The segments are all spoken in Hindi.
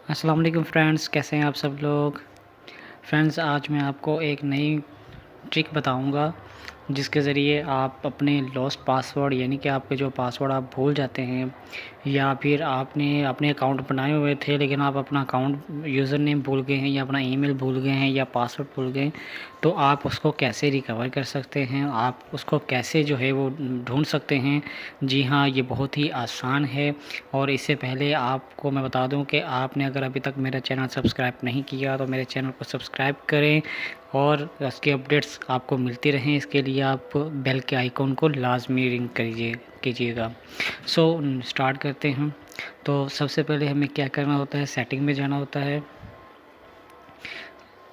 अस्सलाम वालेकुम फ्रेंड्स, कैसे हैं आप सब लोग। फ्रेंड्स, आज मैं आपको एक नई ट्रिक बताऊंगा जिसके ज़रिए आप अपने लॉस्ट पासवर्ड यानी कि आपके जो पासवर्ड आप भूल जाते हैं या फिर आपने अपने अकाउंट बनाए हुए थे लेकिन आप अपना अकाउंट यूज़र नेम भूल गए हैं या अपना ईमेल भूल गए हैं या पासवर्ड भूल गए, तो आप उसको कैसे रिकवर कर सकते हैं, आप उसको कैसे जो है वो ढूंढ सकते हैं। जी हाँ, ये बहुत ही आसान है। और इससे पहले आपको मैं बता दूं कि आपने अगर अभी तक मेरा चैनल सब्सक्राइब नहीं किया तो मेरे चैनल को सब्सक्राइब करें और उसकी अपडेट्स आपको मिलती रहें। इसके लिए आप बेल के आइकॉन को लाजमी रिंग कीजिएगा। सो स्टार्ट करते हैं। तो सबसे पहले हमें क्या करना होता है, सेटिंग में जाना होता है।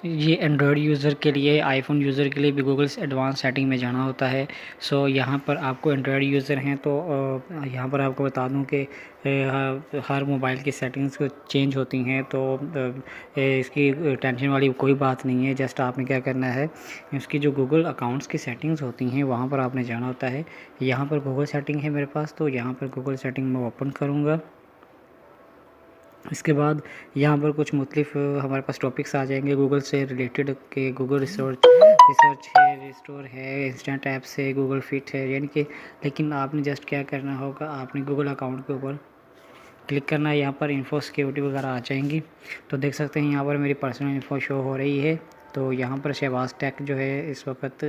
ये एंड्रॉयड यूज़र के लिए, आईफोन यूज़र के लिए भी गूगल से एडवांस सेटिंग में जाना होता है। सो यहाँ पर आपको एंड्रॉयड यूज़र हैं तो यहाँ पर आपको बता दूँ कि हर मोबाइल की सेटिंग्स चेंज होती हैं, तो इसकी टेंशन वाली कोई बात नहीं है। जस्ट आपने क्या करना है, इसकी जो गूगल अकाउंट्स की सेटिंग्स होती हैं वहाँ पर आपने जाना होता है। यहाँ पर गूगल सेटिंग है मेरे पास, तो यहाँ पर गूगल सेटिंग में ओपन करूँगा। इसके बाद यहाँ पर कुछ मुख्तलिफ हमारे पास टॉपिक्स आ जाएंगे गूगल से रिलेटेड के गूगल रिसर्च है, रिस्टोर है, इंस्टेंट ऐप्स है, गूगल फिट है, यानी कि लेकिन आपने जस्ट क्या करना होगा, आपने गूगल अकाउंट के ऊपर क्लिक करना है। यहाँ पर इन्फो सिक्योरिटी वगैरह आ जाएंगी, तो देख सकते हैं यहाँ पर मेरी पर्सनल इन्फो शो हो रही है। तो यहाँ पर शहबाज टेक जो है इस वक्त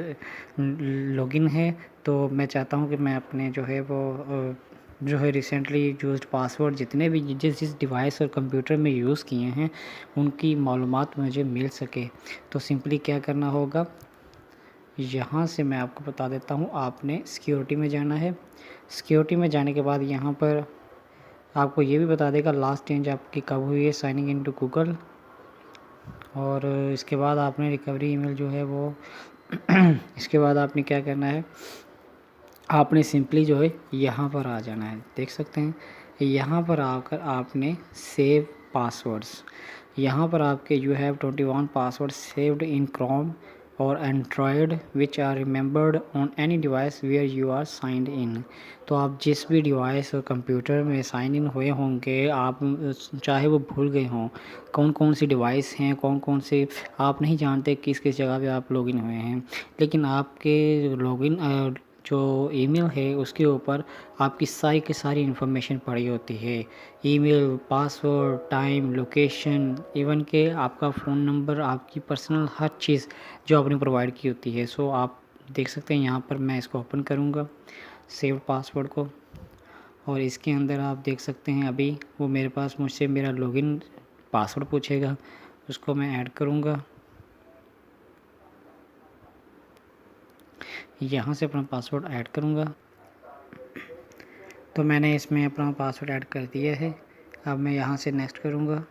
लॉगिन है। तो मैं चाहता हूँ कि मैं अपने जो है वो जो है रिसेंटली यूज्ड पासवर्ड जितने भी जिस डिवाइस और कंप्यूटर में यूज़ किए हैं उनकी मालूमात मुझे मिल सके। तो सिंपली क्या करना होगा, यहाँ से मैं आपको बता देता हूँ, आपने सिक्योरिटी में जाना है। सिक्योरिटी में जाने के बाद यहाँ पर आपको ये भी बता देगा लास्ट चेंज आपकी कब हुई है, साइनिंग इनटू गूगल। और इसके बाद आपने रिकवरी ईमेल जो है वो इसके बाद आपने क्या करना है, आपने सिंपली जो है यहाँ पर आ जाना है। देख सकते हैं यहाँ पर आकर आपने सेव पासवर्ड्स, यहाँ पर आपके you have 21 password saved in Chrome और Android which are remembered on any device where you are signed in. तो आप जिस भी डिवाइस और कंप्यूटर में साइन इन हुए होंगे, आप चाहे वो भूल गए हों कौन कौन सी डिवाइस हैं, कौन कौन से आप नहीं जानते किस किस जगह पे आप लॉगिन हुए हैं, लेकिन आपके लॉगिन जो ईमेल है उसके ऊपर आपकी सारी की सारी इन्फॉर्मेशन पड़ी होती है। Email, password, time, location, even के आपका फ़ोन नंबर, आपकी पर्सनल हर चीज़ जो आपने प्रोवाइड की होती है। सो आप देख सकते हैं यहाँ पर मैं इसको ओपन करूँगा सेव्ड पासवर्ड को, और इसके अंदर आप देख सकते हैं अभी वो मेरे पास मुझसे मेरा लॉगिन पासवर्ड पूछेगा, उसको मैं ऐड करूँगा। यहाँ से अपना पासवर्ड ऐड करूँगा। तो मैंने इसमें अपना पासवर्ड ऐड कर दिया है। अब मैं यहाँ से नेक्स्ट करूँगा।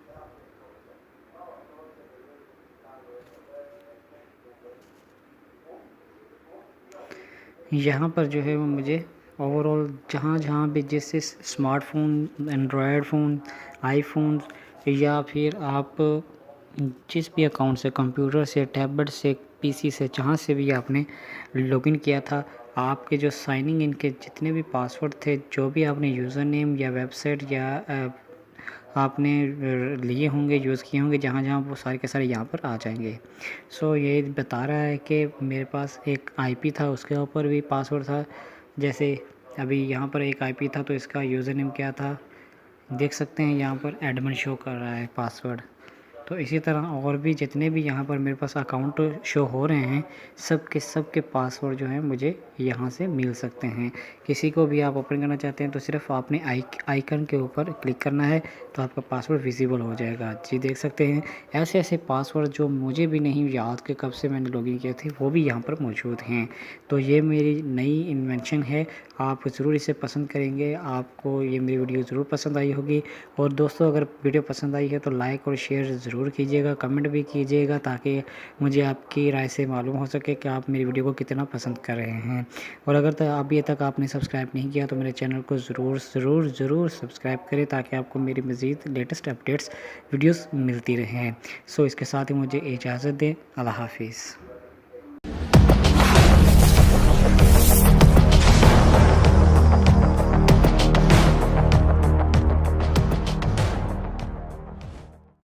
यहाँ पर जो है वो मुझे ओवरऑल जहाँ जहाँ भी जैसे स्मार्टफोन, एंड्रॉयड फ़ोन, आईफोन या फिर आप जिस भी अकाउंट से, कंप्यूटर से, टैबलेट से, पीसी से, जहाँ से भी आपने लॉगिन किया था, आपके जो साइनिंग इन के जितने भी पासवर्ड थे, जो भी आपने यूज़र नेम या वेबसाइट या आपने लिए होंगे, यूज़ किए होंगे, जहाँ जहाँ वो सारे के सारे यहाँ पर आ जाएंगे। सो ये बता रहा है कि मेरे पास एक आईपी था, उसके ऊपर भी पासवर्ड था। जैसे अभी यहाँ पर एक आईपी था तो इसका यूज़र नेम क्या था, देख सकते हैं यहाँ पर एडमिन शो कर रहा है पासवर्ड। तो इसी तरह और भी जितने भी यहाँ पर मेरे पास अकाउंट शो हो रहे हैं सब के पासवर्ड जो हैं मुझे यहाँ से मिल सकते हैं। किसी को भी आप ओपन करना चाहते हैं तो सिर्फ आपने आइकन के ऊपर क्लिक करना है तो आपका पासवर्ड विजिबल हो जाएगा। जी देख सकते हैं ऐसे ऐसे पासवर्ड जो मुझे भी नहीं याद कि कब से मैंने लॉगिन किए थे वो भी यहाँ पर मौजूद हैं। तो ये मेरी नई इन्वेंशन है, आप ज़रूर इसे पसंद करेंगे। आपको ये मेरी वीडियो ज़रूर पसंद आई होगी। और दोस्तों, अगर वीडियो पसंद आई है तो लाइक और शेयर ज़रूर कीजिएगा, कमेंट भी कीजिएगा ताकि मुझे आपकी राय से मालूम हो सके कि आप मेरी वीडियो को कितना पसंद कर रहे हैं। और अगर अभी तक आपने सब्सक्राइब नहीं किया तो मेरे चैनल को ज़रूर सब्सक्राइब करें ताकि आपको मेरी मज़ीद लेटेस्ट अपडेट्स वीडियोस मिलती रहें। सो इसके साथ ही मुझे इजाज़त दें। अल्लाह हाफिज़।